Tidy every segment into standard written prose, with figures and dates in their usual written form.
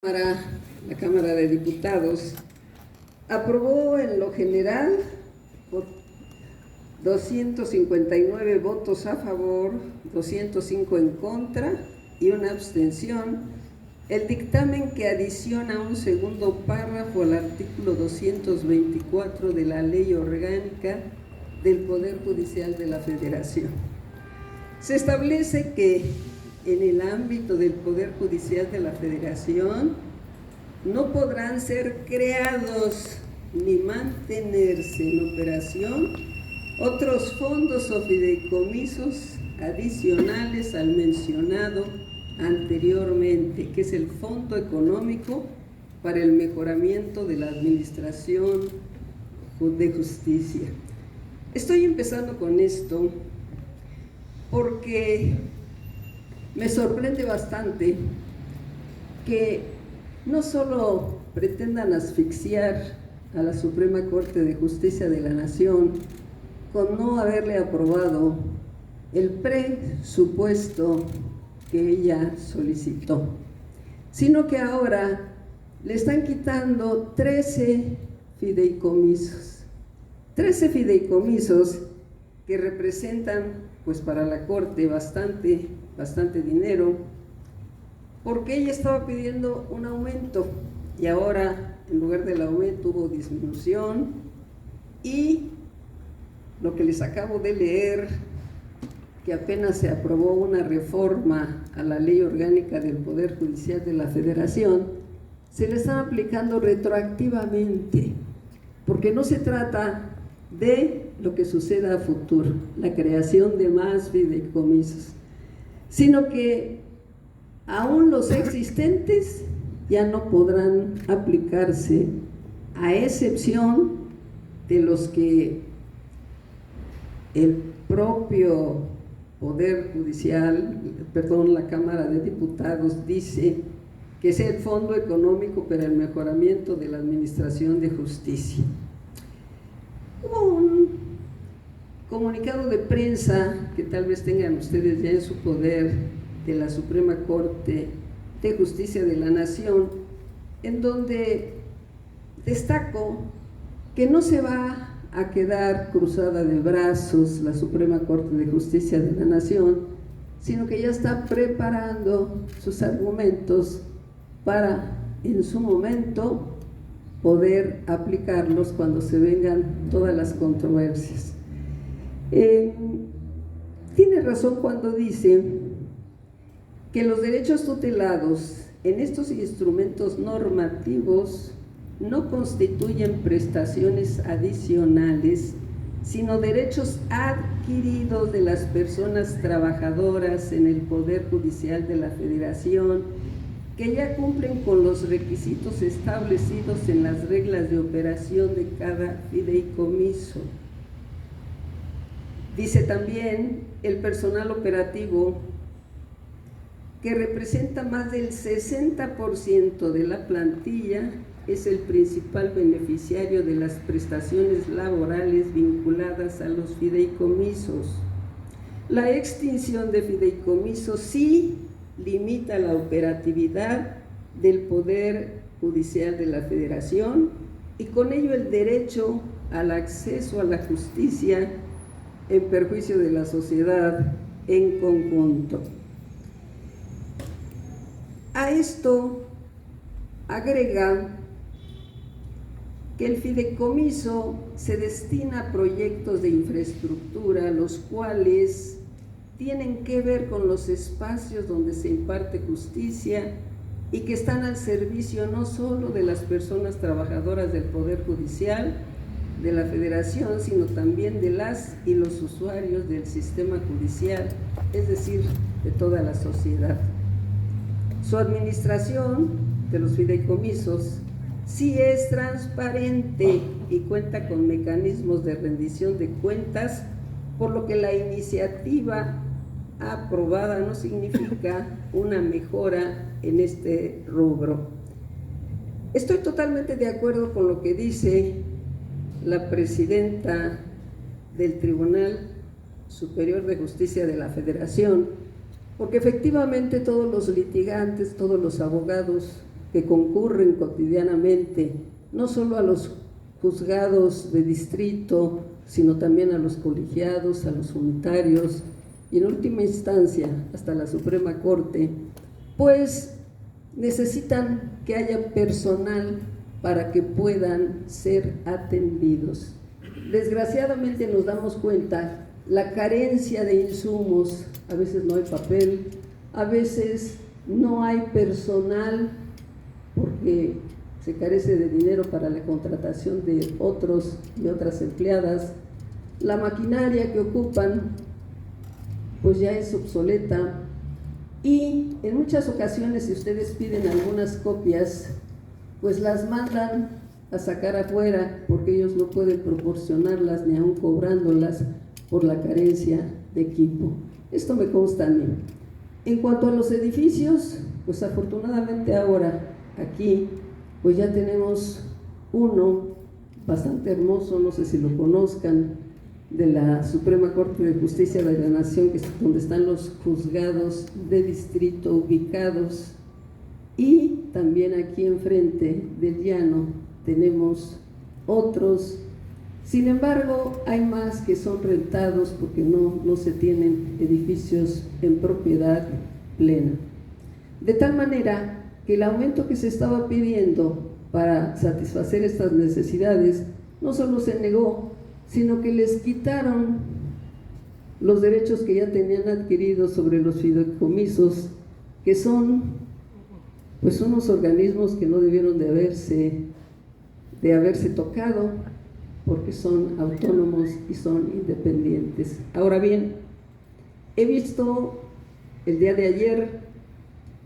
La Cámara de Diputados aprobó en lo general por 259 votos a favor, 205 en contra y una abstención, el dictamen que adiciona un segundo párrafo al artículo 224 de la Ley Orgánica del Poder Judicial de la Federación. Se establece que en el ámbito del Poder Judicial de la Federación no podrán ser creados ni mantenerse en operación otros fondos o fideicomisos adicionales al mencionado anteriormente, que es el Fondo Económico para el Mejoramiento de la Administración de Justicia. Estoy empezando con esto porque me sorprende bastante que no solo pretendan asfixiar a la Suprema Corte de Justicia de la Nación con no haberle aprobado el presupuesto que ella solicitó, sino que ahora le están quitando 13 fideicomisos. 13 fideicomisos que representan, pues para la Corte, bastante dinero, porque ella estaba pidiendo un aumento y ahora en lugar del aumento hubo disminución, y lo que les acabo de leer, que apenas se aprobó una reforma a la Ley Orgánica del Poder Judicial de la Federación, se le están aplicando retroactivamente, porque no se trata de lo que suceda a futuro, la creación de más fideicomisos, sino que aún los existentes ya no podrán aplicarse, a excepción de los que el propio Poder Judicial, la Cámara de Diputados dice que es el Fondo Económico para el Mejoramiento de la Administración de Justicia. Hubo un comunicado de prensa que tal vez tengan ustedes ya en su poder, de la Suprema Corte de Justicia de la Nación, en donde destaco que no se va a quedar cruzada de brazos la Suprema Corte de Justicia de la Nación, sino que ya está preparando sus argumentos para en su momento poder aplicarlos cuando se vengan todas las controversias. Tiene razón cuando dice que los derechos tutelados en estos instrumentos normativos no constituyen prestaciones adicionales, sino derechos adquiridos de las personas trabajadoras en el Poder Judicial de la Federación, que ya cumplen con los requisitos establecidos en las reglas de operación de cada fideicomiso. Dice también el personal operativo, que representa más del 60% de la plantilla, es el principal beneficiario de las prestaciones laborales vinculadas a los fideicomisos. La extinción de fideicomisos sí limita la operatividad del Poder Judicial de la Federación y con ello el derecho al acceso a la justicia en perjuicio de la sociedad en conjunto. A esto agrega que el fideicomiso se destina a proyectos de infraestructura, los cuales tienen que ver con los espacios donde se imparte justicia y que están al servicio no solo de las personas trabajadoras del Poder Judicial de la Federación, sino también de las y los usuarios del sistema judicial, es decir, de toda la sociedad. Su administración de los fideicomisos sí es transparente y cuenta con mecanismos de rendición de cuentas, por lo que la iniciativa aprobada no significa una mejora en este rubro. Estoy totalmente de acuerdo con lo que dice la presidenta del Tribunal Superior de Justicia de la Federación, porque efectivamente todos los litigantes, todos los abogados que concurren cotidianamente, no solo a los juzgados de distrito, sino también a los colegiados, a los unitarios y en última instancia hasta la Suprema Corte, pues necesitan que haya personal para que puedan ser atendidos. Desgraciadamente nos damos cuenta la carencia de insumos, a veces no hay papel, a veces no hay personal porque se carece de dinero para la contratación de otros y otras empleadas, la maquinaria que ocupan pues ya es obsoleta y en muchas ocasiones si ustedes piden algunas copias pues las mandan a sacar afuera porque ellos no pueden proporcionarlas ni aún cobrándolas por la carencia de equipo. Esto me consta a mí. En cuanto a los edificios, pues afortunadamente ahora aquí pues ya tenemos uno bastante hermoso, no sé si lo conozcan, de la Suprema Corte de Justicia de la Nación, que es donde están los juzgados de distrito ubicados, y también aquí enfrente del llano tenemos otros. Sin embargo, hay más que son rentados porque no se tienen edificios en propiedad plena. De tal manera que el aumento que se estaba pidiendo para satisfacer estas necesidades no solo se negó, sino que les quitaron los derechos que ya tenían adquiridos sobre los fideicomisos, que son pues unos organismos que no debieron de haberse tocado, porque son autónomos y son independientes. Ahora bien, he visto el día de ayer,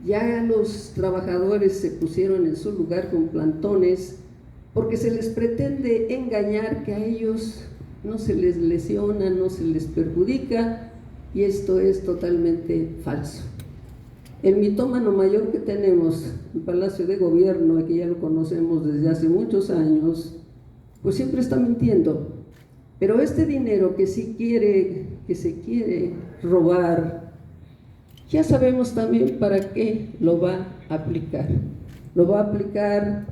ya los trabajadores se pusieron en su lugar con plantones, porque se les pretende engañar que a ellos no se les lesiona, no se les perjudica, y esto es totalmente falso. El mitómano mayor que tenemos, el Palacio de Gobierno, y que ya lo conocemos desde hace muchos años, pues siempre está mintiendo. Pero este dinero que se quiere robar, ya sabemos también para qué lo va a aplicar. Lo va a aplicar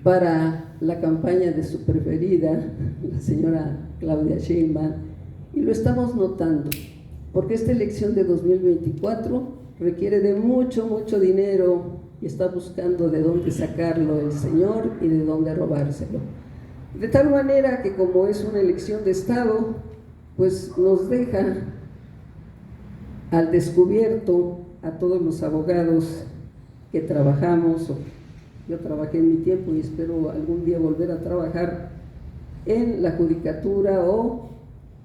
para la campaña de su preferida, la señora Claudia Sheinbaum, y lo estamos notando, porque esta elección de 2024 requiere de mucho dinero y está buscando de dónde sacarlo el señor y de dónde robárselo. De tal manera que como es una elección de Estado, pues nos deja al descubierto a todos los abogados que trabajamos, yo trabajé en mi tiempo y espero algún día volver a trabajar en la judicatura o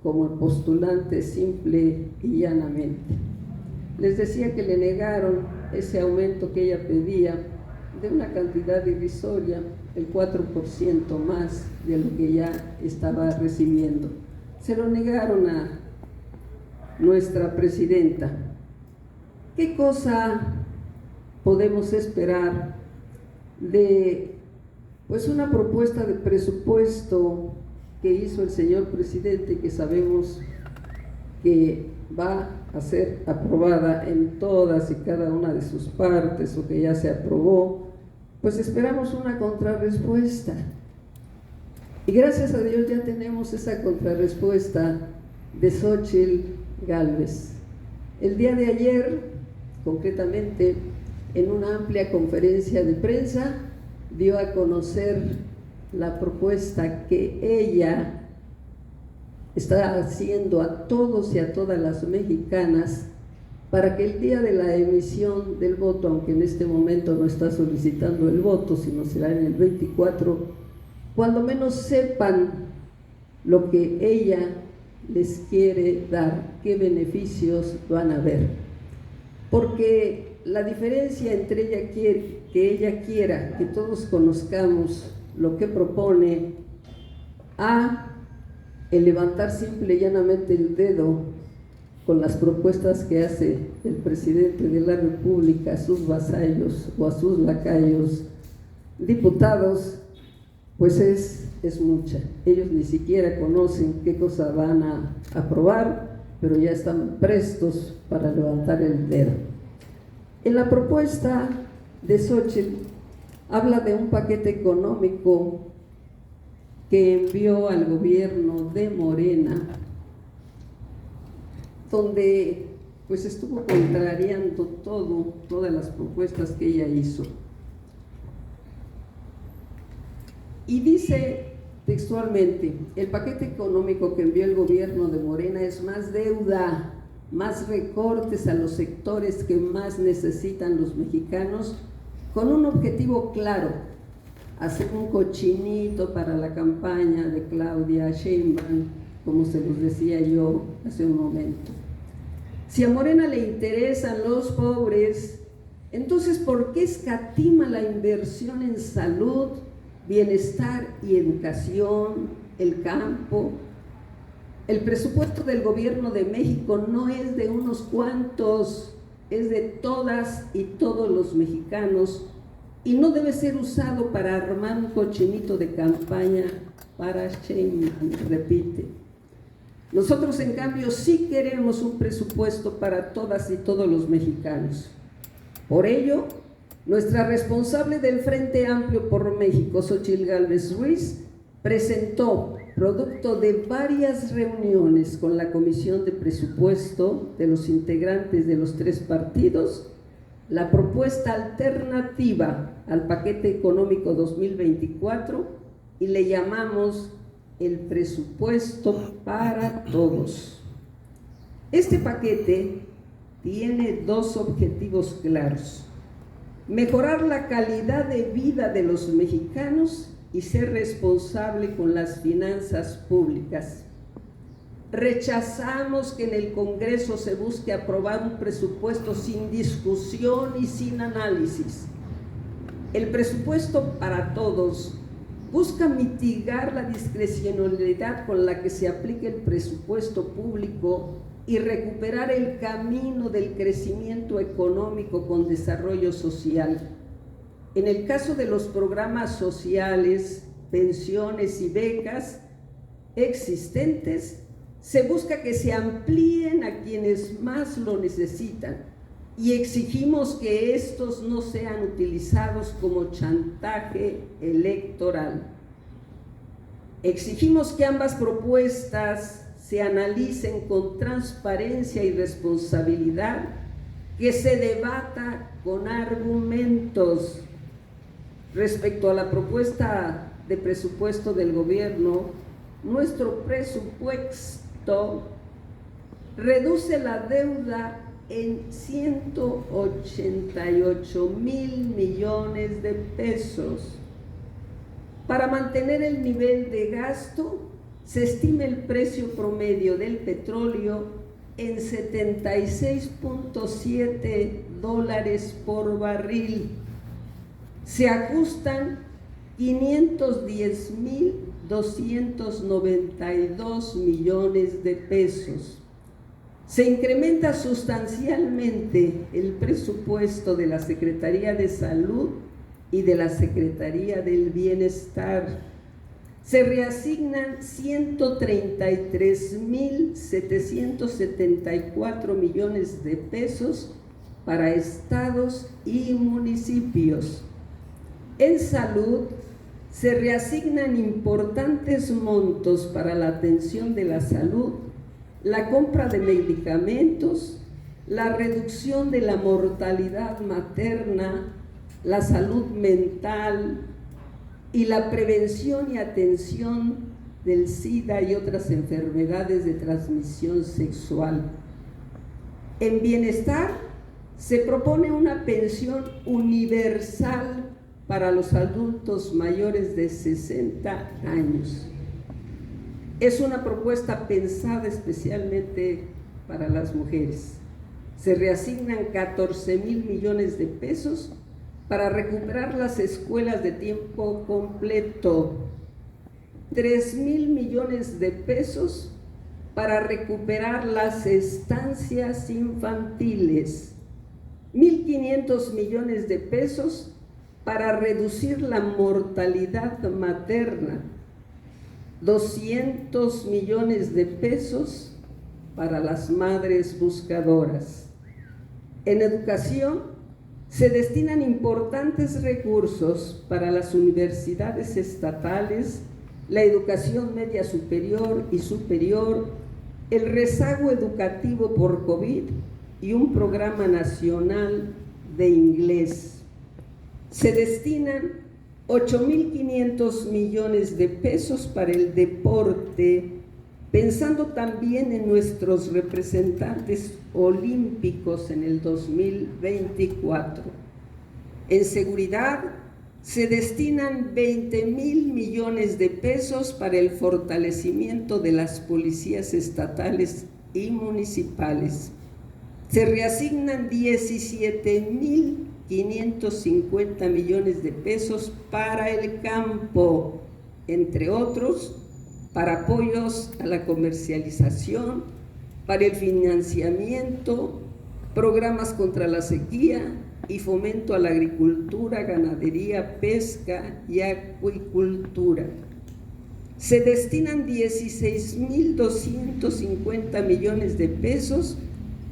como postulante simple y llanamente. Les decía que le negaron ese aumento que ella pedía de una cantidad irrisoria, el 4% más de lo que ya estaba recibiendo. Se lo negaron a nuestra presidenta. ¿Qué cosa podemos esperar de pues una propuesta de presupuesto que hizo el señor presidente, que sabemos que va a ser aprobada en todas y cada una de sus partes o que ya se aprobó? Pues esperamos una contrarrespuesta y gracias a Dios ya tenemos esa contrarrespuesta de Xóchitl Gálvez. El día de ayer, concretamente, en una amplia conferencia de prensa, dio a conocer la propuesta que ella está haciendo a todos y a todas las mexicanas para que el día de la emisión del voto, aunque en este momento no está solicitando el voto, sino será en el 24, cuando menos sepan lo que ella les quiere dar, qué beneficios van a ver. Porque la diferencia entre que ella quiera que todos conozcamos lo que propone, a el levantar simple y llanamente el dedo con las propuestas que hace el presidente de la República a sus vasallos o a sus lacayos diputados, pues es mucha. Ellos ni siquiera conocen qué cosa van a aprobar, pero ya están prestos para levantar el dedo. En la propuesta de Xóchitl habla de un paquete económico que envió al gobierno de Morena, donde pues estuvo contrariando todas las propuestas que ella hizo. Y dice textualmente: el paquete económico que envió el gobierno de Morena es más deuda, más recortes a los sectores que más necesitan los mexicanos, con un objetivo claro: hacer un cochinito para la campaña de Claudia Sheinbaum, como se los decía yo hace un momento. Si a Morena le interesan los pobres, entonces ¿por qué escatima la inversión en salud, bienestar y educación, el campo? El presupuesto del gobierno de México no es de unos cuantos, es de todas y todos los mexicanos, y no debe ser usado para armar un cochinito de campaña para Sheinbaum, repite. Nosotros, en cambio, sí queremos un presupuesto para todas y todos los mexicanos. Por ello, nuestra responsable del Frente Amplio por México, Xóchitl Gálvez Ruiz, presentó, producto de varias reuniones con la Comisión de Presupuesto de los integrantes de los tres partidos, la propuesta alternativa al paquete económico 2024, y le llamamos el presupuesto para todos. Este paquete tiene dos objetivos claros: mejorar la calidad de vida de los mexicanos y ser responsable con las finanzas públicas. Rechazamos que en el Congreso se busque aprobar un presupuesto sin discusión y sin análisis. El presupuesto para todos busca mitigar la discrecionalidad con la que se aplica el presupuesto público y recuperar el camino del crecimiento económico con desarrollo social. En el caso de los programas sociales, pensiones y becas existentes, se busca que se amplíen a quienes más lo necesitan, y exigimos que estos no sean utilizados como chantaje electoral. Exigimos que ambas propuestas se analicen con transparencia y responsabilidad, que se debata con argumentos. Respecto a la propuesta de presupuesto del gobierno, nuestro presupuesto reduce la deuda en 188,000 millones de pesos. Para mantener el nivel de gasto, se estima el precio promedio del petróleo en $76.7 por barril. Se ajustan 510,292 millones de pesos. Se incrementa sustancialmente el presupuesto de la Secretaría de Salud y de la Secretaría del Bienestar. Se reasignan 133,774 millones de pesos para estados y municipios. En salud, se reasignan importantes montos para la atención de la salud, la compra de medicamentos, la reducción de la mortalidad materna, la salud mental y la prevención y atención del SIDA y otras enfermedades de transmisión sexual. En bienestar, se propone una pensión universal para los adultos mayores de 60 años. Es una propuesta pensada especialmente para las mujeres. Se reasignan 14,000 millones de pesos para recuperar las escuelas de tiempo completo, 3,000 millones de pesos para recuperar las estancias infantiles, 1,500 millones de pesos para reducir la mortalidad materna, 200 millones de pesos para las madres buscadoras. En educación, Se destinan importantes recursos para las universidades estatales, la educación media superior y superior, el rezago educativo por COVID y un programa nacional de inglés. Se destinan 8.500 millones de pesos para el deporte, pensando también en nuestros representantes olímpicos en el 2024. En seguridad, se destinan 20.000 millones de pesos para el fortalecimiento de las policías estatales y municipales. Se reasignan 17.550 millones de pesos para el campo, entre otros, para apoyos a la comercialización, para el financiamiento, programas contra la sequía y fomento a la agricultura, ganadería, pesca y acuicultura. Se destinan 16.250 millones de pesos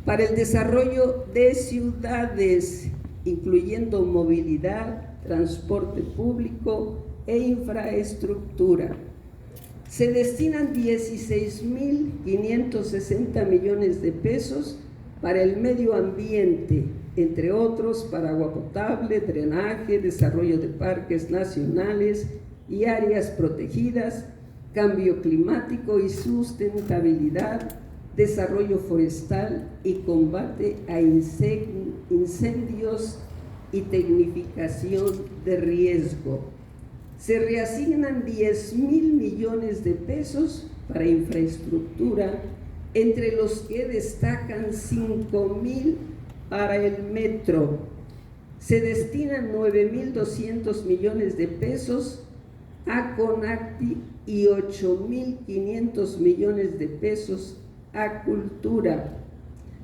para el desarrollo de ciudades, incluyendo movilidad, transporte público e infraestructura. Se destinan 16.560 millones de pesos para el medio ambiente, entre otros para agua potable, drenaje, desarrollo de parques nacionales y áreas protegidas, cambio climático y sustentabilidad, desarrollo forestal y combate a incendios y tecnificación de riesgo. Se reasignan 10.000 millones de pesos para infraestructura, entre los que destacan 5.000 para el metro. Se destinan 9.200 millones de pesos a CONACYT y 8.500 millones de pesos a cultura.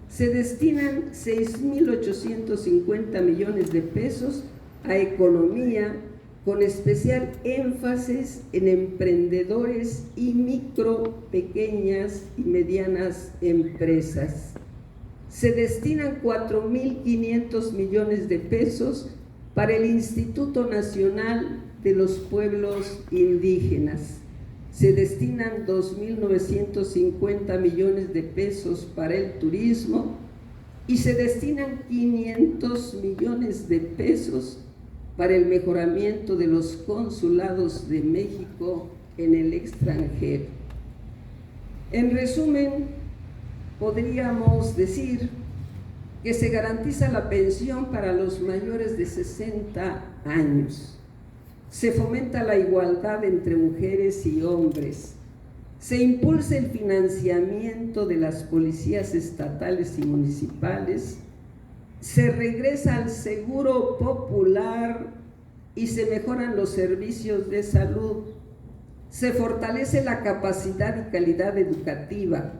Se destinan 6.850 millones de pesos a economía, con especial énfasis en emprendedores y micro, pequeñas y medianas empresas. Se destinan 4.500 millones de pesos para el Instituto Nacional de los Pueblos Indígenas. Se destinan 2.950 millones de pesos para el turismo y se destinan 500 millones de pesos para el mejoramiento de los consulados de México en el extranjero. En resumen, podríamos decir que se garantiza la pensión para los mayores de 60 años. Se fomenta la igualdad entre mujeres y hombres. Se impulsa el financiamiento de las policías estatales y municipales. Se regresa al seguro popular y se mejoran los servicios de salud. Se fortalece la capacidad y calidad educativa.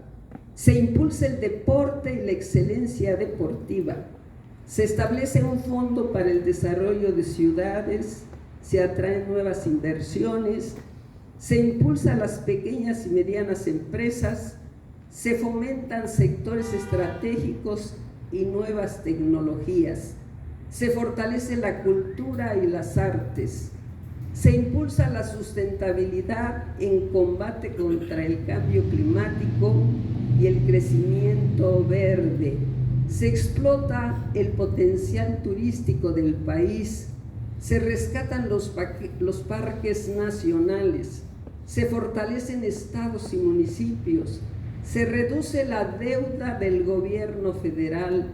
Se impulsa el deporte y la excelencia deportiva. Se establece un fondo para el desarrollo de ciudades. Se atraen nuevas inversiones. Se impulsa a las pequeñas y medianas empresas. Se fomentan sectores estratégicos y nuevas tecnologías. Se fortalece la cultura y las artes. Se impulsa la sustentabilidad en combate contra el cambio climático y el crecimiento verde. Se explota el potencial turístico del país. Se rescatan los parques nacionales. Se fortalecen estados y municipios. Se reduce la deuda del gobierno federal,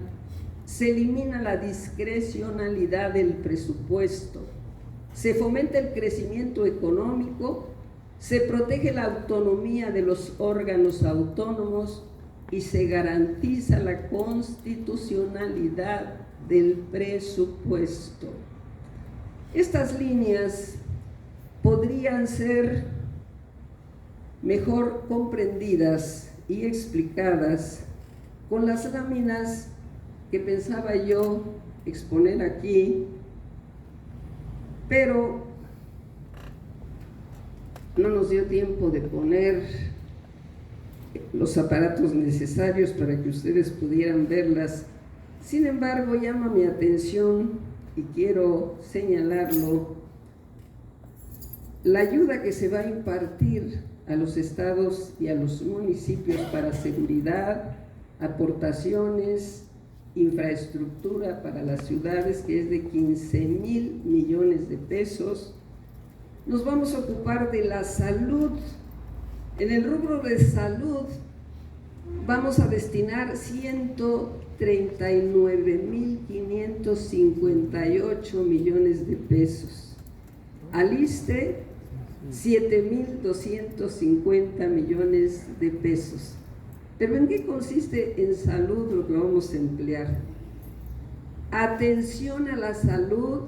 se elimina la discrecionalidad del presupuesto, se fomenta el crecimiento económico, se protege la autonomía de los órganos autónomos y se garantiza la constitucionalidad del presupuesto. Estas líneas podrían ser mejor comprendidas y explicadas con las láminas que pensaba yo exponer aquí, pero no nos dio tiempo de poner los aparatos necesarios para que ustedes pudieran verlas Sin embargo, llama mi atención y quiero señalarlo, la ayuda que se va a impartir a los estados y a los municipios para seguridad, aportaciones, infraestructura para las ciudades, que es de 15,000 millones de pesos. Nos vamos a ocupar de la salud. En el rubro de salud vamos a destinar 139,558 millones de pesos. Al ISSSTE, 7,250 millones de pesos. Pero ¿en qué consiste en salud lo que vamos a emplear? Atención a la salud,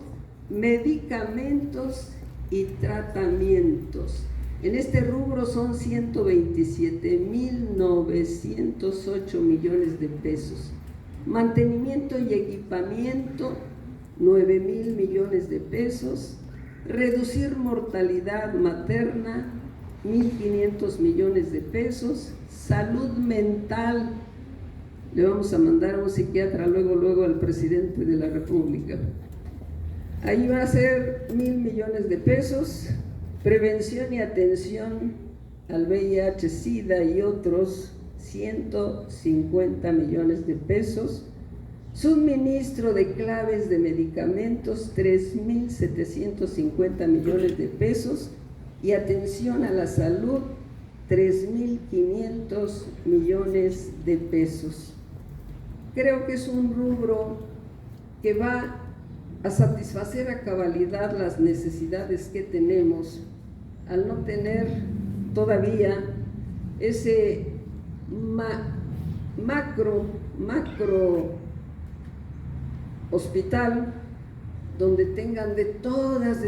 medicamentos y tratamientos. En este rubro son 127,908 millones de pesos. Mantenimiento y equipamiento, 9,000 millones de pesos. Reducir mortalidad materna, 1,500 millones de pesos. Salud mental, le vamos a mandar a un psiquiatra luego al presidente de la República. Ahí va a ser 1,000 millones de pesos. Prevención y atención al VIH, SIDA y otros, 150 millones de pesos. Suministro de claves de medicamentos, 3,750 millones de pesos. Y atención a la salud, 3,500 millones de pesos. Creo que es un rubro que va a satisfacer a cabalidad las necesidades que tenemos, al no tener todavía ese macro hospital donde tengan de todas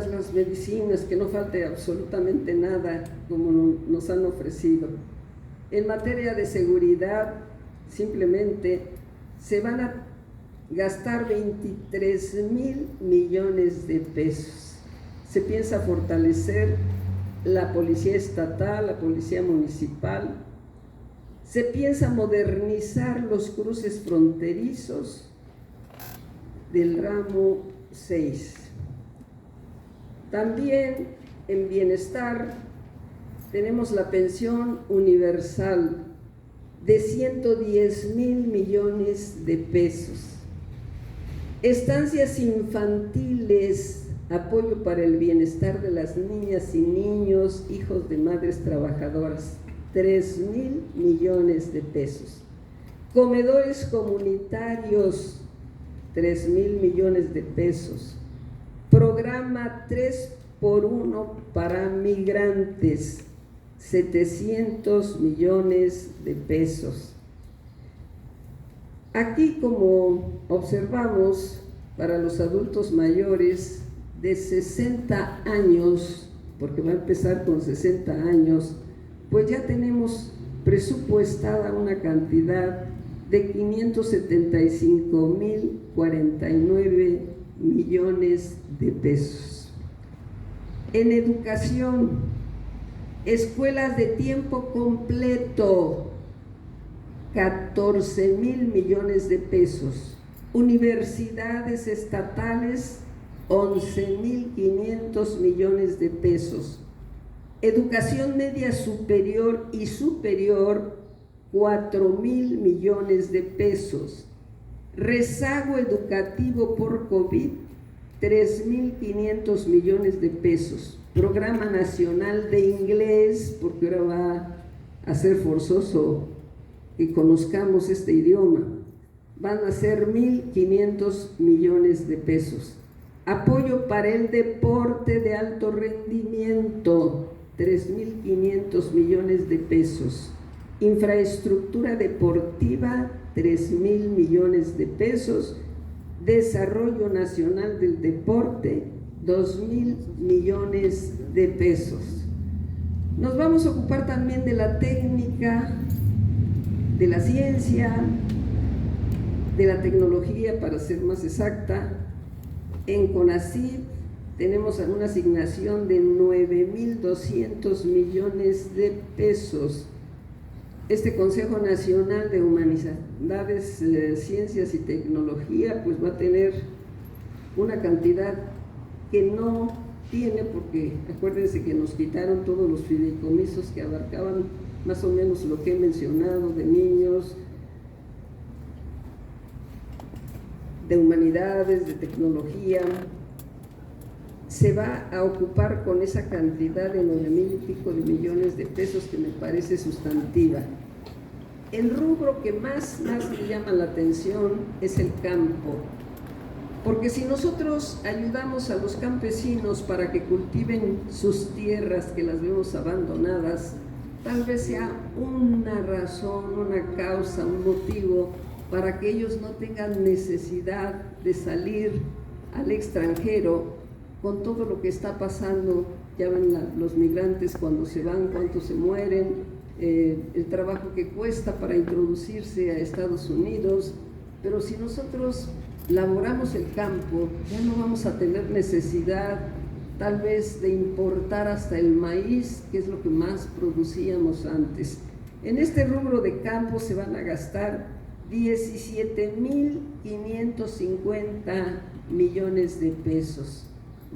las medicinas, que no falte absolutamente nada como nos han ofrecido. En materia de seguridad, simplemente se van a gastar 23,000 millones de pesos. Se piensa fortalecer la policía estatal, la policía municipal. Se piensa modernizar los cruces fronterizos del ramo 6. También en bienestar tenemos la pensión universal de 110,000 millones de pesos. Estancias infantiles, apoyo para el bienestar de las niñas y niños, hijos de madres trabajadoras, 3,000 millones de pesos. Comedores comunitarios, 3,000 millones de pesos. Programa 3x1 para migrantes, 700 millones de pesos. Aquí, como observamos, para los adultos mayores de 60 años, porque va a empezar con 60 años, pues ya tenemos presupuestada una cantidad de 575,049 millones de pesos. En educación, escuelas de tiempo completo, 14,000 millones de pesos. Universidades estatales, 11,500 millones de pesos. Educación media superior y superior, 4,000 millones de pesos. Rezago educativo por COVID, 3,500 millones de pesos. Programa Nacional de Inglés, porque ahora va a ser forzoso que conozcamos este idioma. Van a ser 1,500 millones de pesos. Apoyo para el deporte de alto rendimiento, 3,500 millones de pesos. Infraestructura deportiva, 3,000 millones de pesos. Desarrollo nacional del deporte, 2,000 millones de pesos. Nos vamos a ocupar también de la técnica, de la ciencia, de la tecnología, para ser más exacta. En CONACYT tenemos una asignación de 9,200 millones de pesos. Este Consejo Nacional de Humanidades, Ciencias y Tecnología, pues va a tener una cantidad que no tiene, porque acuérdense que nos quitaron todos los fideicomisos que abarcaban más o menos lo que he mencionado, de niños, de humanidades, de tecnología. Se va a ocupar con esa cantidad de 9,000 y pico de millones de pesos, que me parece sustantiva. El rubro que más me llama la atención es el campo, porque si nosotros ayudamos a los campesinos para que cultiven sus tierras, que las vemos abandonadas, tal vez sea una razón, una causa, un motivo para que ellos no tengan necesidad de salir al extranjero con todo lo que está pasando. Ya ven los migrantes cuando se van, cuántos se mueren, el trabajo que cuesta para introducirse a Estados Unidos. Pero si nosotros laboramos el campo, ya no vamos a tener necesidad tal vez de importar hasta el maíz, que es lo que más producíamos antes. En este rubro de campo se van a gastar 17,550 millones de pesos.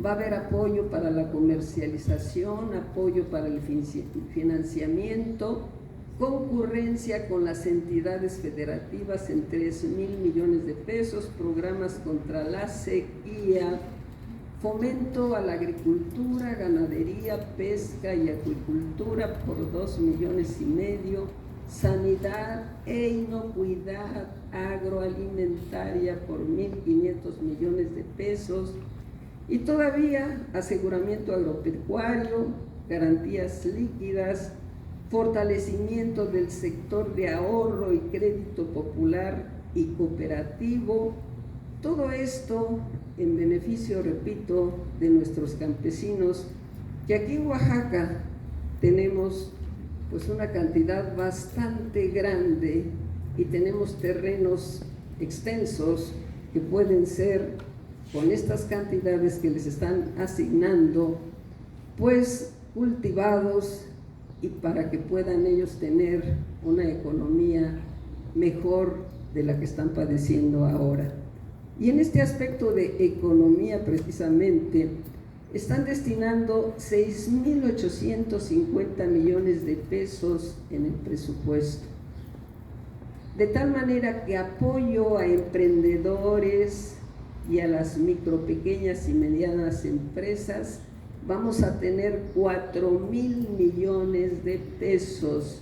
Va a haber apoyo para la comercialización, apoyo para el financiamiento, concurrencia con las entidades federativas en 13,000 millones de pesos, programas contra la sequía, fomento a la agricultura, ganadería, pesca y acuicultura por 2,5 millones, sanidad e inocuidad agroalimentaria por 1,500 millones de pesos, y todavía aseguramiento agropecuario, garantías líquidas, fortalecimiento del sector de ahorro y crédito popular y cooperativo. Todo esto en beneficio, repito, de nuestros campesinos, que aquí en Oaxaca tenemos pues una cantidad bastante grande y tenemos terrenos extensos que pueden ser, con estas cantidades que les están asignando, pues cultivados, y para que puedan ellos tener una economía mejor de la que están padeciendo ahora. Y en este aspecto de economía precisamente, están destinando 6,850 millones de pesos en el presupuesto. De tal manera que apoyo a emprendedores y a las micro, pequeñas y medianas empresas, vamos a tener 4,000 millones de pesos.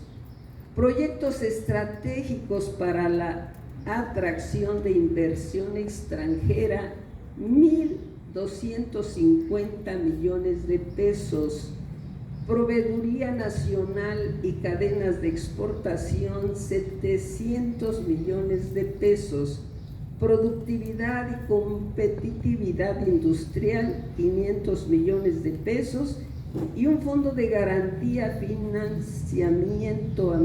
Proyectos estratégicos para la atracción de inversión extranjera, 1,250 millones de pesos. Proveeduría nacional y cadenas de exportación, 700 millones de pesos. Productividad y competitividad industrial, 500 millones de pesos, y un fondo de garantía, financiamiento a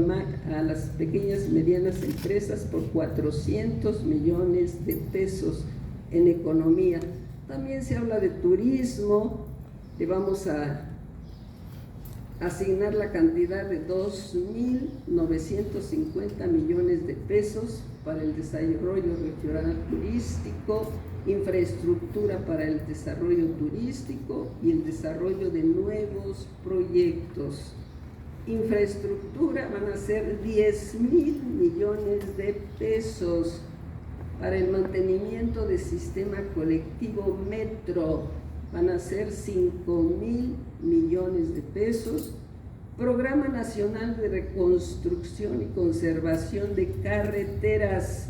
las pequeñas y medianas empresas por 400 millones de pesos en economía. También se habla de turismo, le vamos a asignar la cantidad de 2,950 millones de pesos para el desarrollo regional turístico, infraestructura para el desarrollo turístico y el desarrollo de nuevos proyectos. Infraestructura van a ser 10,000 millones de pesos para el mantenimiento del sistema colectivo metro, van a ser 5,000 millones de pesos. Programa Nacional de Reconstrucción y Conservación de Carreteras,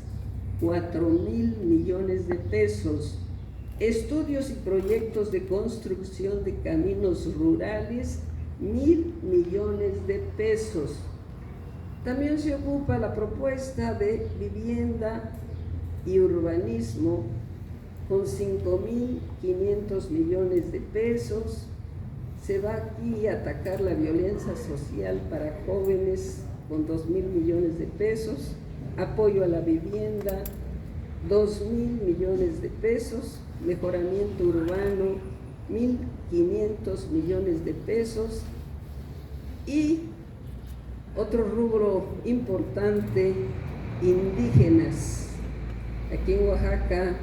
4,000 millones de pesos. Estudios y proyectos de construcción de caminos rurales, 1,000 millones de pesos. También se ocupa la propuesta de vivienda y urbanismo con 5,500 millones de pesos. Se va aquí a atacar la violencia social para jóvenes con 2,000 millones de pesos, apoyo a la vivienda, 2,000 millones de pesos, mejoramiento urbano, 1,500 millones de pesos, y Otro rubro importante, indígenas. Aquí en Oaxaca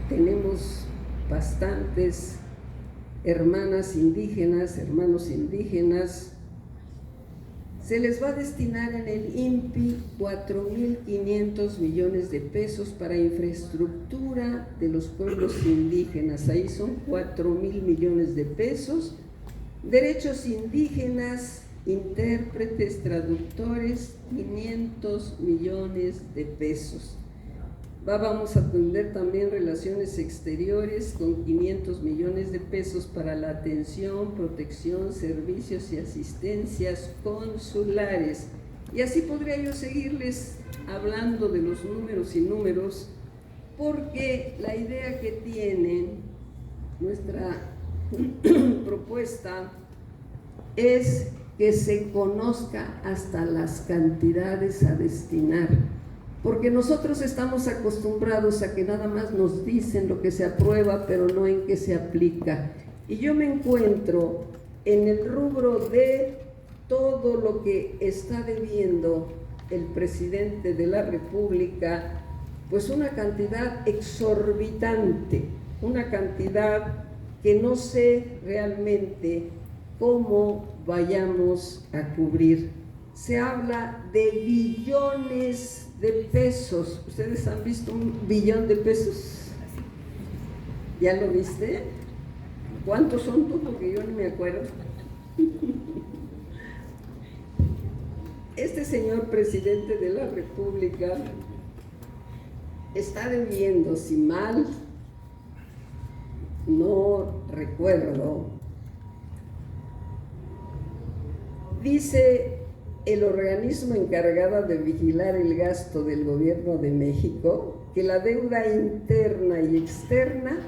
tenemos bastantes hermanas indígenas, hermanos indígenas. Se les va a destinar en el INPI 4.500 millones de pesos para infraestructura de los pueblos indígenas. Ahí son 4.000 millones de pesos. Derechos indígenas, intérpretes, traductores, 500 millones de pesos. Vamos a atender también relaciones exteriores con 500 millones de pesos para la atención, protección, servicios y asistencias consulares. Y así podría yo seguirles hablando de los números y números, porque la idea que tiene nuestra propuesta es que se conozca hasta las cantidades a destinar, porque nosotros estamos acostumbrados a que nada más nos dicen lo que se aprueba, pero no en qué se aplica. Y yo me encuentro en el rubro de todo lo que está debiendo el presidente de la República, pues una cantidad exorbitante, una cantidad que no sé realmente cómo vayamos a cubrir. Se habla de billones de pesos. ¿Ustedes han visto un billón de pesos? ¿Ya lo viste? ¿Cuántos son tú? Porque yo no me acuerdo. Este señor presidente de la República está debiendo, si mal no recuerdo, dice el organismo encargado de vigilar el gasto del Gobierno de México, que la deuda interna y externa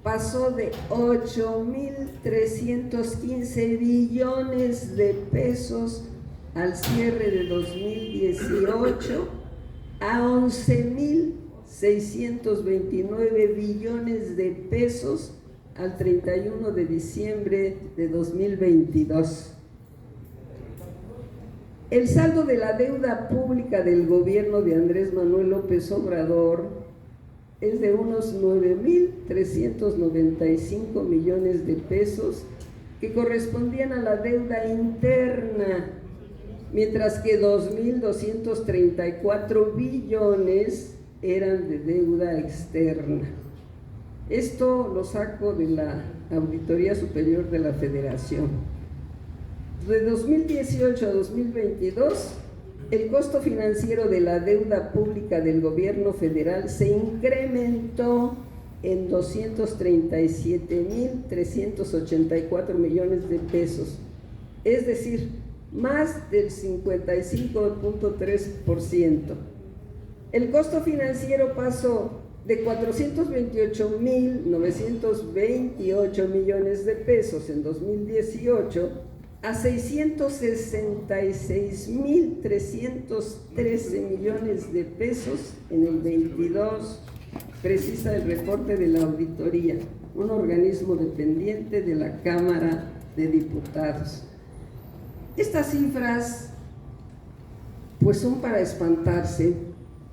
pasó de 8.315 billones de pesos al cierre de 2018 a 11.629 billones de pesos al 31 de diciembre de 2022. El saldo de la deuda pública del gobierno de Andrés Manuel López Obrador es de unos 9.395 millones de pesos que correspondían a la deuda interna, mientras que 2.234 billones eran de deuda externa. Esto lo saco de la Auditoría Superior de la Federación. De 2018 a 2022, el costo financiero de la deuda pública del gobierno federal se incrementó en 237.384 millones de pesos, es decir, más del 55.3%. El costo financiero pasó de 428.928 millones de pesos en 2018 a 666.313 millones de pesos en el 22, precisa el reporte de la auditoría, un organismo dependiente de la Cámara de Diputados. Estas cifras pues son para espantarse,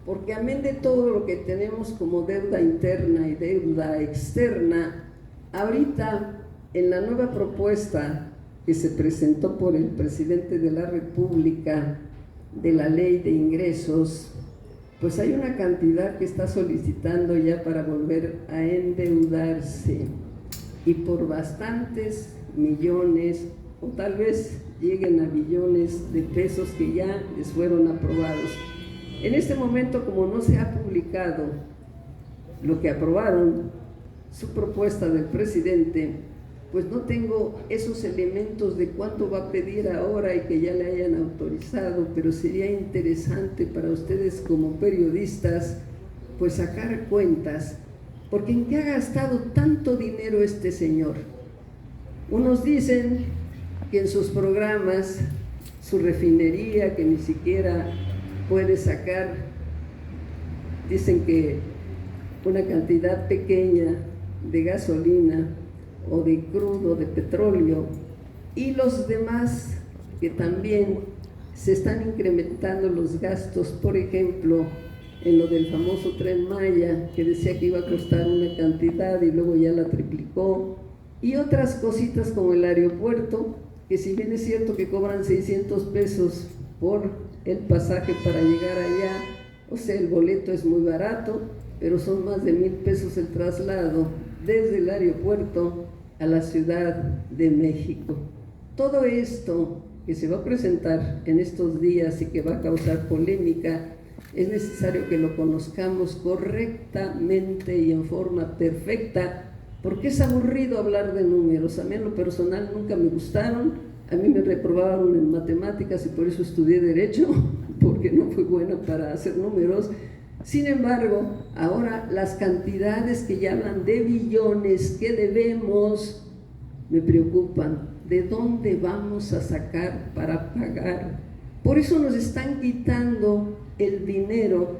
porque amén de todo lo que tenemos como deuda interna y deuda externa, ahorita en la nueva propuesta que se presentó por el presidente de la República de la Ley de Ingresos, pues hay una cantidad que está solicitando ya para volver a endeudarse, y por bastantes millones, o tal vez lleguen a billones de pesos que ya les fueron aprobados. En este momento, como no se ha publicado lo que aprobaron, su propuesta del presidente, pues no tengo esos elementos de cuánto va a pedir ahora y que ya le hayan autorizado, pero sería interesante para ustedes como periodistas pues sacar cuentas, porque ¿en qué ha gastado tanto dinero este señor? Unos dicen que en sus programas, su refinería que ni siquiera puede sacar, dicen que una cantidad pequeña de gasolina o de crudo, de petróleo, y los demás que también se están incrementando los gastos, por ejemplo, en lo del famoso Tren Maya, que decía que iba a costar una cantidad y luego ya la triplicó, y otras cositas como el aeropuerto, que si bien es cierto que cobran 600 pesos por el pasaje para llegar allá, o sea, el boleto es muy barato, pero son más de 1,000 pesos el traslado desde el aeropuerto a la Ciudad de México. Todo esto que se va a presentar en estos días y que va a causar polémica, es necesario que lo conozcamos correctamente y en forma perfecta, porque es aburrido hablar de números. A mí en lo personal nunca me gustaron, a mí me reprobaron en matemáticas y por eso estudié Derecho, porque no fui buena para hacer números. Sin embargo, ahora las cantidades que ya hablan de billones que debemos me preocupan. ¿De dónde vamos a sacar para pagar? Por eso nos están quitando el dinero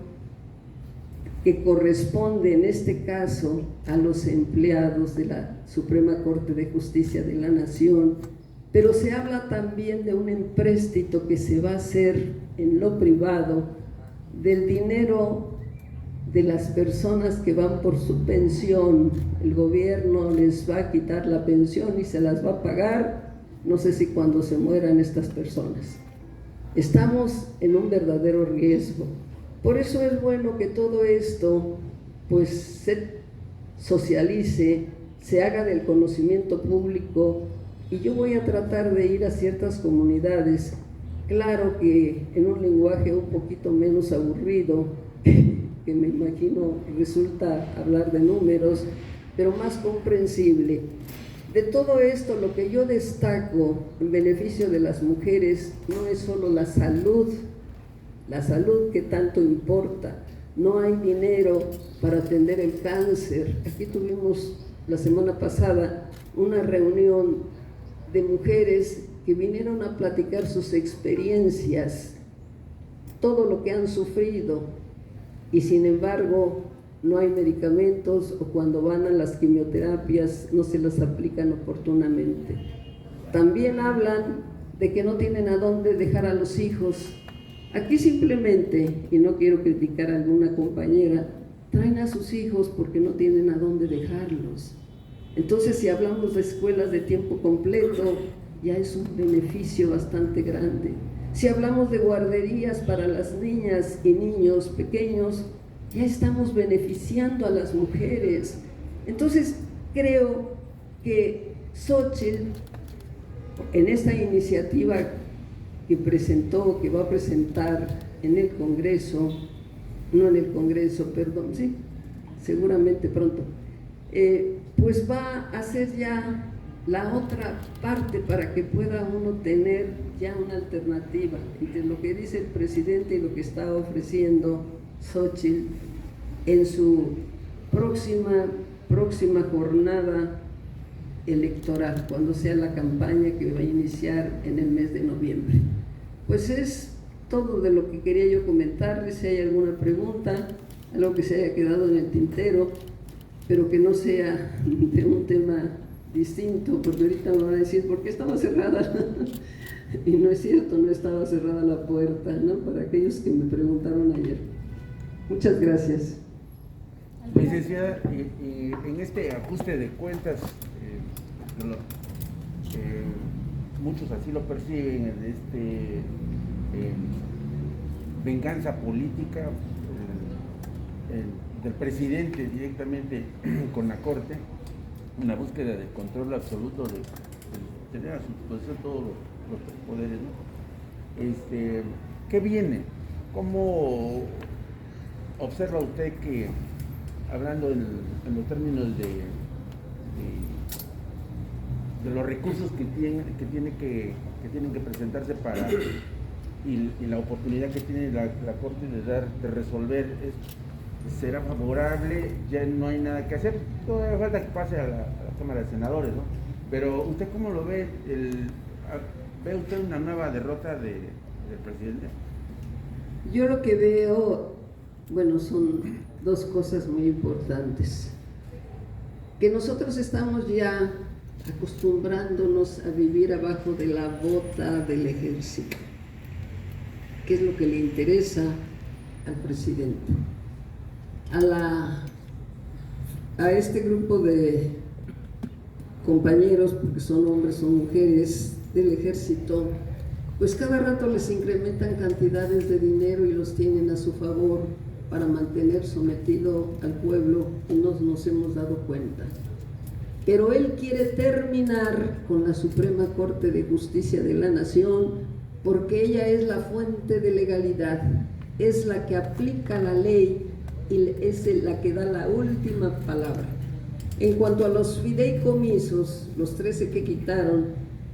que corresponde en este caso a los empleados de la Suprema Corte de Justicia de la Nación, pero se habla también de un empréstito que se va a hacer en lo privado del dinero de las personas que van por su pensión. El gobierno les va a quitar la pensión y se las va a pagar, no sé si cuando se mueran estas personas. Estamos en un verdadero riesgo. Por eso es bueno que todo esto pues se socialice, se haga del conocimiento público, y yo voy a tratar de ir a ciertas comunidades, claro que en un lenguaje un poquito menos aburrido, que me imagino resulta hablar de números, pero más comprensible. De todo esto, lo que yo destaco en beneficio de las mujeres no es solo la salud que tanto importa. No hay dinero para atender el cáncer. Aquí tuvimos la semana pasada una reunión de mujeres que vinieron a platicar sus experiencias, todo lo que han sufrido, y sin embargo no hay medicamentos, o cuando van a las quimioterapias no se las aplican oportunamente. También hablan de que no tienen a dónde dejar a los hijos. Aquí simplemente, y no quiero criticar a alguna compañera, traen a sus hijos porque no tienen a dónde dejarlos. Entonces, si hablamos de escuelas de tiempo completo, ya es un beneficio bastante grande. Si hablamos de guarderías para las niñas y niños pequeños, ya estamos beneficiando a las mujeres. Entonces, creo que Xóchitl, en esta iniciativa que presentó, que va a presentar en el Congreso, no en el Congreso, perdón, sí, seguramente pronto, pues va a hacer ya la otra parte para que pueda uno tener ya una alternativa entre lo que dice el presidente y lo que está ofreciendo Xóchitl en su próxima jornada electoral, cuando sea la campaña que va a iniciar en el mes de noviembre. Pues es todo de lo que quería yo comentarles. Si hay alguna pregunta, algo que se haya quedado en el tintero, pero que no sea de un tema distinto, porque ahorita me van a decir, ¿por qué estaba cerrada? Y no es cierto, no estaba cerrada la puerta, ¿no? Para aquellos que me preguntaron ayer. Muchas gracias. Licenciada, en este ajuste de cuentas, muchos así lo perciben, venganza política del presidente directamente con la Corte, una búsqueda de control absoluto, de tener a su disposición todos los poderes, ¿no? ¿Qué viene? ¿Cómo observa usted que, hablando en los términos de los recursos que tienen que presentarse para y la oportunidad que tiene la Corte de resolver, será favorable? Ya no hay nada que hacer, todavía falta que pase a la Cámara de Senadores, ¿no? Pero ¿usted cómo lo ve? ¿Ve usted una nueva derrota del presidente? Yo lo que veo, bueno, son dos cosas muy importantes. Que nosotros estamos ya acostumbrándonos a vivir abajo de la bota del ejército. qué es lo que le interesa al presidente. A este grupo de compañeros, porque son hombres o mujeres del ejército, pues cada rato les incrementan cantidades de dinero y los tienen a su favor para mantener sometido al pueblo y no nos hemos dado cuenta. Pero él quiere terminar con la Suprema Corte de Justicia de la Nación porque ella es la fuente de legalidad, es la que aplica la ley y es la que da la última palabra. En cuanto a los fideicomisos, los 13 que quitaron,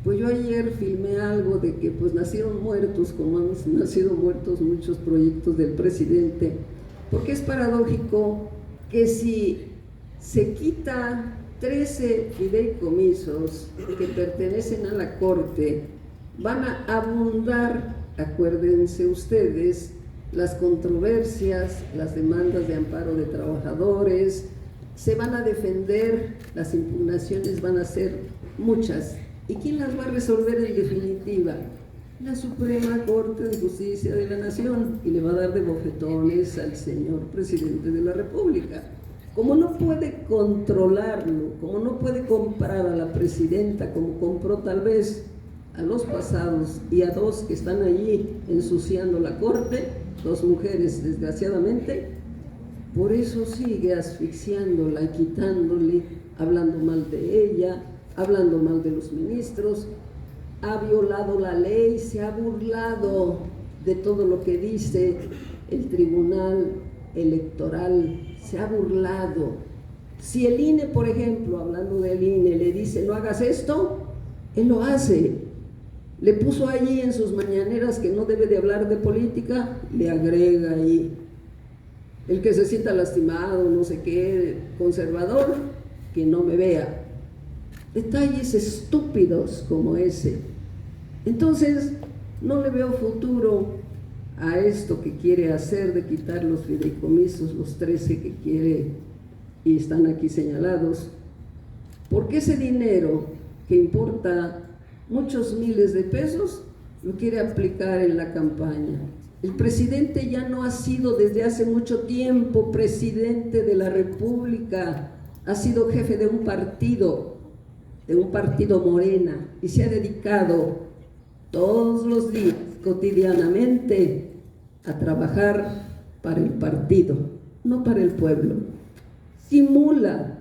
pues yo ayer filmé algo de que pues nacieron muertos, como han nacido muertos muchos proyectos del presidente, porque es paradójico que si se quita 13 fideicomisos que pertenecen a la Corte, van a abundar, acuérdense ustedes, las controversias, las demandas de amparo de trabajadores, se van a defender, las impugnaciones van a ser muchas. ¿Y quién las va a resolver en definitiva? La Suprema Corte de Justicia de la Nación, y le va a dar de bofetones al señor presidente de la República. Como no puede controlarlo, como no puede comprar a la presidenta como compró tal vez a los pasados y a dos que están allí ensuciando la Corte, dos mujeres desgraciadamente, por eso sigue asfixiándola, quitándole, hablando mal de ella, hablando mal de los ministros, ha violado la ley, se ha burlado de todo lo que dice el Tribunal Electoral, se ha burlado. Si el INE, por ejemplo, hablando del INE, le dice no hagas esto, él lo hace. Le puso allí en sus mañaneras que no debe de hablar de política, le agrega ahí. El que se sienta lastimado, no sé qué, conservador, que no me vea. Detalles estúpidos como ese. Entonces, no le veo futuro a esto que quiere hacer de quitar los fideicomisos, los 13 que quiere y están aquí señalados, porque ese dinero que importa muchos miles de pesos lo quiere aplicar en la campaña. El presidente ya no ha sido desde hace mucho tiempo presidente de la República, ha sido jefe de un partido Morena, y se ha dedicado todos los días, cotidianamente, a trabajar para el partido, no para el pueblo. Simula,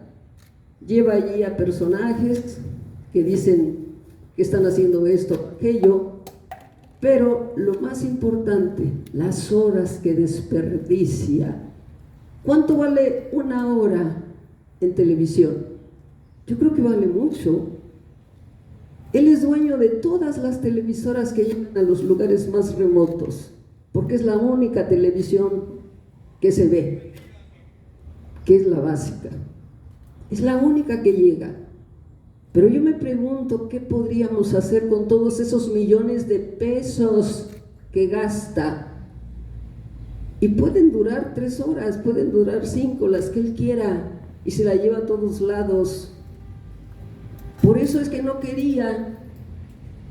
lleva allí a personajes que dicen que están haciendo esto, aquello, pero lo más importante, las horas que desperdicia. ¿Cuánto vale una hora en televisión? Yo creo que vale mucho. Él es dueño de todas las televisoras que llegan a los lugares más remotos, porque es la única televisión que se ve, que es la básica. Es la única que llega. Pero yo me pregunto qué podríamos hacer con todos esos millones de pesos que gasta. Y pueden durar 3 horas, pueden durar 5, las que él quiera, y se la lleva a todos lados. Por eso es que no quería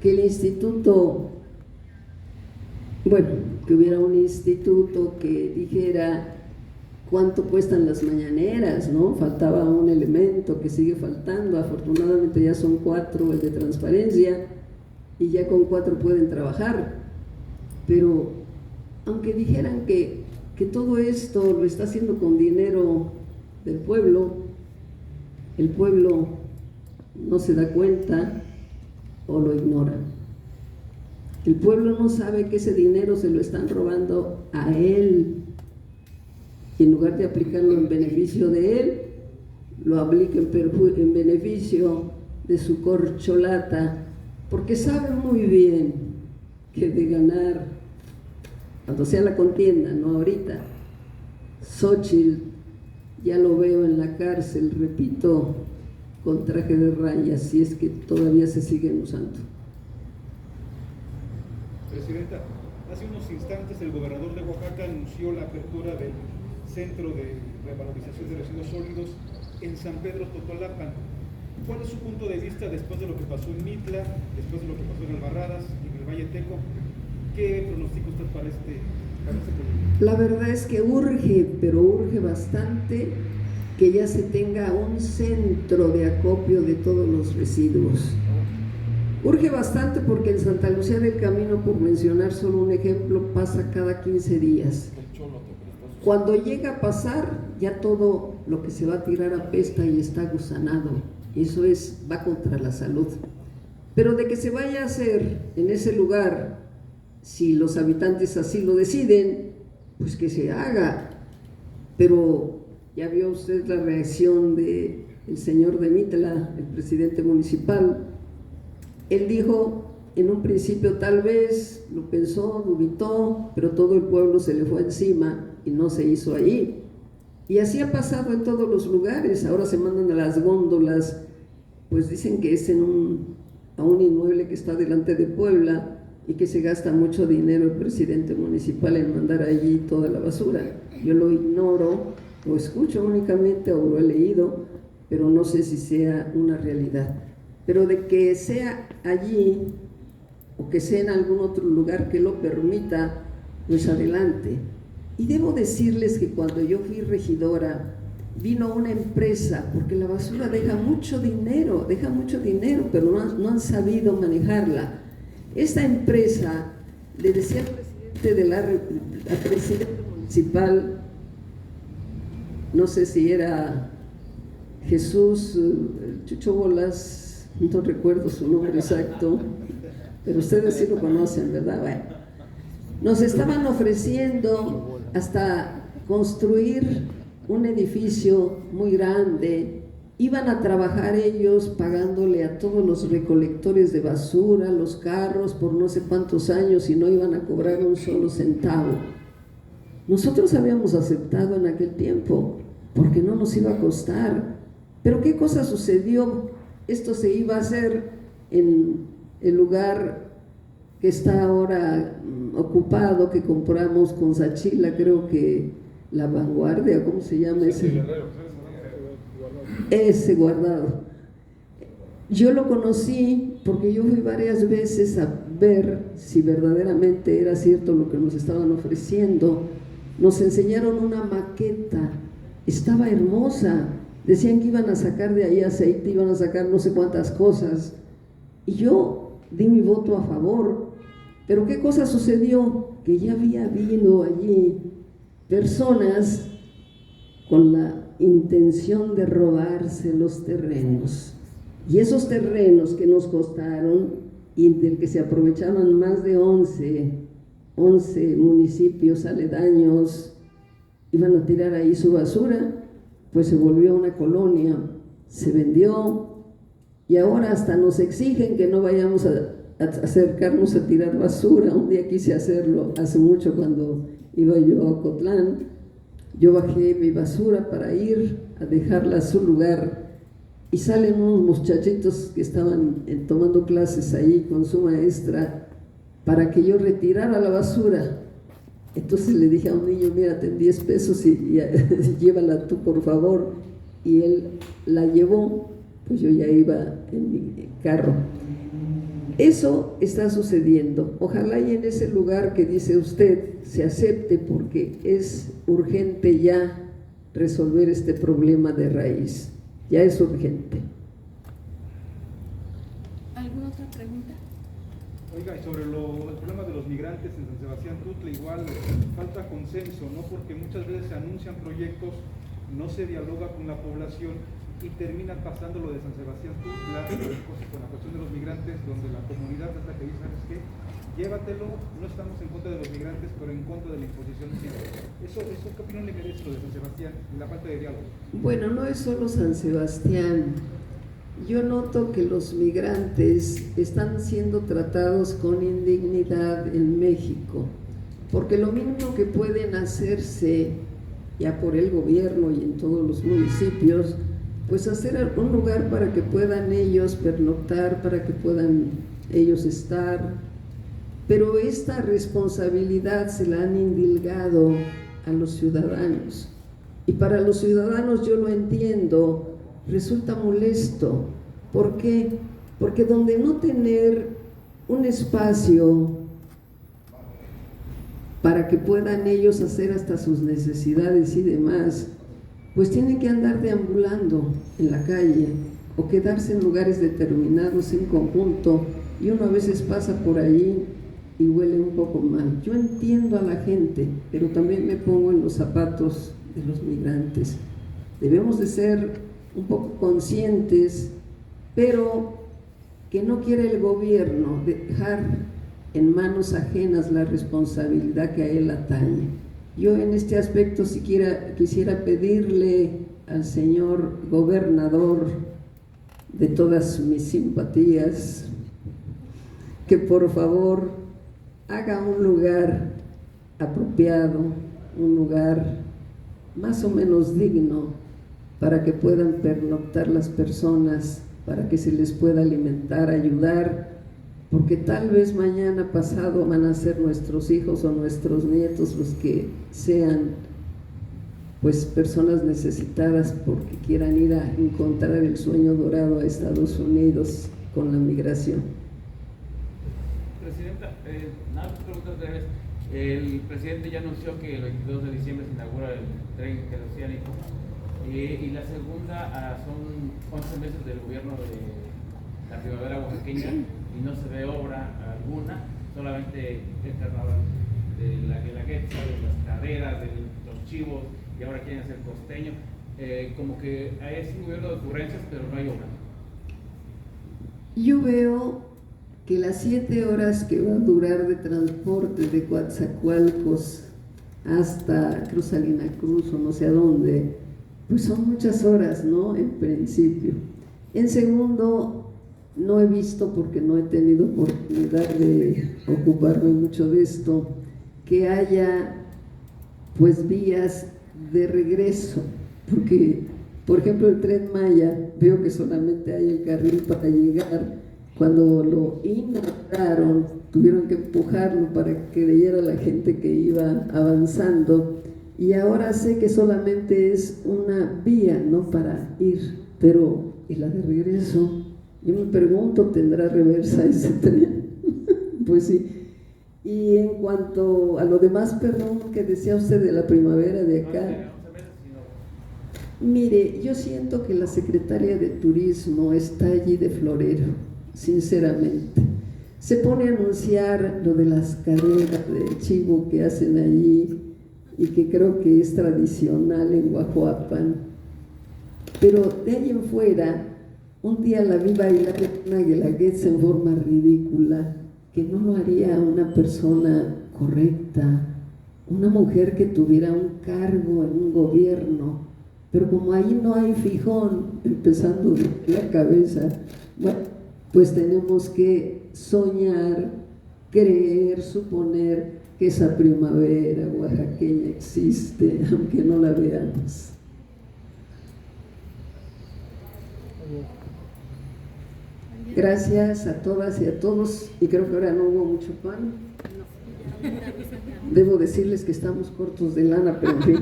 que el instituto, que hubiera un instituto que dijera cuánto cuestan las mañaneras, ¿no? Faltaba un elemento que sigue faltando, afortunadamente ya son 4 el de transparencia, y ya con 4 pueden trabajar. Pero aunque dijeran que todo esto lo está haciendo con dinero del pueblo, el pueblo no se da cuenta o lo ignora. El pueblo no sabe que ese dinero se lo están robando a él, y en lugar de aplicarlo en beneficio de él, lo aplica en beneficio de su corcholata, porque sabe muy bien que de ganar, cuando sea la contienda, no ahorita, Xóchitl ya lo veo en la cárcel, repito, con traje de rayas, si es que todavía se siguen usando. Presidenta, hace unos instantes el gobernador de Oaxaca anunció la apertura del Centro de Revalorización de Residuos Sólidos en San Pedro Totolapan. ¿Cuál es su punto de vista después de lo que pasó en Mitla, después de lo que pasó en Albarradas, en el Valle Teco? ¿Qué pronostica usted para este proyecto? La verdad es que urge, pero urge bastante que ya se tenga un centro de acopio de todos los residuos. Urge bastante porque en Santa Lucía del Camino, por mencionar solo un ejemplo, pasa cada 15 días. Cuando llega a pasar, ya todo lo que se va a tirar apesta y está gusanado. Eso va contra la salud. Pero de que se vaya a hacer en ese lugar, si los habitantes así lo deciden, pues que se haga. Pero ya vio usted la reacción del señor de Mitla, el presidente municipal. Él dijo en un principio tal vez, lo pensó, dubitó, pero todo el pueblo se le fue encima y no se hizo ahí. Y así ha pasado en todos los lugares. Ahora se mandan a las góndolas, pues dicen que es a un inmueble que está delante de Puebla y que se gasta mucho dinero el presidente municipal en mandar allí toda la basura. Yo lo ignoro, lo escucho únicamente o lo he leído, pero no sé si sea una realidad. Pero de que sea allí o que sea en algún otro lugar que lo permita, pues adelante. Y debo decirles que cuando yo fui regidora, vino una empresa, porque la basura deja mucho dinero, pero no han sabido manejarla. Esta empresa le decía al presidente municipal, no sé si era Jesús Chucho Bolas, no recuerdo su nombre exacto, pero ustedes sí lo conocen, ¿verdad? Bueno, nos estaban ofreciendo hasta construir un edificio muy grande. Iban a trabajar ellos pagándole a todos los recolectores de basura, los carros, por no sé cuántos años, y no iban a cobrar un solo centavo. Nosotros habíamos aceptado en aquel tiempo, porque no nos iba a costar. Pero ¿qué cosa sucedió? Esto se iba a hacer en el lugar que está ahora ocupado, que compramos con Sachila, creo que La Vanguardia, ¿cómo se llama ese? Ese guardado. Yo lo conocí porque yo fui varias veces a ver si verdaderamente era cierto lo que nos estaban ofreciendo. Nos enseñaron una maqueta, estaba hermosa, decían que iban a sacar de ahí aceite, iban a sacar no sé cuántas cosas, y yo di mi voto a favor. Pero ¿qué cosa sucedió? Que ya había habido allí personas con la intención de robarse los terrenos, y esos terrenos que nos costaron y del que se aprovechaban más de 11 municipios aledaños, iban a tirar ahí su basura, pues se volvió una colonia, se vendió, y ahora hasta nos exigen que no vayamos a acercarnos a tirar basura. Un día quise hacerlo hace mucho, cuando iba yo a Ocotlán. Yo bajé mi basura para ir a dejarla a su lugar, y salen unos muchachitos que estaban tomando clases ahí con su maestra para que yo retirara la basura. Entonces le dije a un niño: mira, ten 10 pesos y llévala tú, por favor. Y él la llevó, pues yo ya iba en mi carro. Eso está sucediendo. Ojalá y en ese lugar que dice usted se acepte, porque es urgente ya resolver este problema de raíz. Ya es urgente. ¿Alguna otra pregunta? Oiga, y sobre el problema de los migrantes en San Sebastián Tutla, igual falta consenso, ¿no? Porque muchas veces se anuncian proyectos, no se dialoga con la población y terminan pasando lo de San Sebastián Tutla con la cuestión de los migrantes, donde la comunidad es la que dice: ¿sabes qué? Llévatelo, no estamos en contra de los migrantes, pero en contra de la imposición siempre. ¿Eso qué opinión le merece lo de San Sebastián y la falta de diálogo? Bueno, no es solo San Sebastián. Yo noto que los migrantes están siendo tratados con indignidad en México, porque lo mínimo que pueden hacerse ya por el gobierno y en todos los municipios, pues hacer un lugar para que puedan ellos pernoctar, para que puedan ellos estar. Pero esta responsabilidad se la han indilgado a los ciudadanos, y para los ciudadanos, yo lo entiendo, resulta molesto. ¿Por qué? Porque donde no tener un espacio para que puedan ellos hacer hasta sus necesidades y demás, pues tienen que andar deambulando en la calle o quedarse en lugares determinados en conjunto, y uno a veces pasa por ahí y huele un poco mal. Yo entiendo a la gente, pero también me pongo en los zapatos de los migrantes. Debemos de ser un poco conscientes, pero que no quiere el gobierno dejar en manos ajenas la responsabilidad que a él atañe. Yo en este aspecto quisiera pedirle al señor gobernador, de todas mis simpatías, que por favor haga un lugar apropiado, un lugar más o menos digno para que puedan pernoctar las personas, para que se les pueda alimentar, ayudar, porque tal vez mañana pasado van a ser nuestros hijos o nuestros nietos los que sean pues personas necesitadas porque quieran ir a encontrar el sueño dorado a Estados Unidos con la migración. Presidenta, nada más preguntas breves. El presidente ya anunció que el 22 de diciembre se inaugura el tren interoceánico, y la segunda son 11 meses del gobierno de la primavera oaxaqueña y no se ve obra alguna, solamente el carnaval de la Guelaguetza, de las carreras, de los chivos, y ahora quieren hacer costeño. Como que es un gobierno de ocurrencias, pero no hay obra. Yo veo que las 7 horas que va a durar de transporte de Coatzacoalcos hasta Cruz Salina Cruz o no sé a dónde, pues son muchas horas, ¿no? En principio. En segundo, no he visto, porque no he tenido oportunidad de ocuparme mucho de esto, que haya pues vías de regreso, porque por ejemplo el Tren Maya, veo que solamente hay el carril para llegar. Cuando lo inauguraron, tuvieron que empujarlo para que leyera la gente que iba avanzando, y ahora sé que solamente es una vía, ¿no?, para ir, pero ¿y la de regreso? Yo me pregunto, ¿tendrá reversa ese tren? Pues sí. Y en cuanto a lo demás, perdón, que decía usted de la primavera de acá, mire, yo siento que la secretaria de Turismo está allí de florero, sinceramente. Se pone a anunciar lo de las carreras de chivo que hacen allí y que creo que es tradicional en Guajuapan, pero de ahí en fuera, un día la vi bailar una guelaguetza en forma ridícula, que no lo haría una persona correcta, una mujer que tuviera un cargo en un gobierno. Pero como ahí no hay fijón, empezando de la cabeza, bueno, pues tenemos que soñar, creer, suponer que esa primavera oaxaqueña existe, aunque no la veamos. Gracias a todas y a todos, y creo que ahora no hubo mucho pan. Debo decirles que estamos cortos de lana, pero en fin.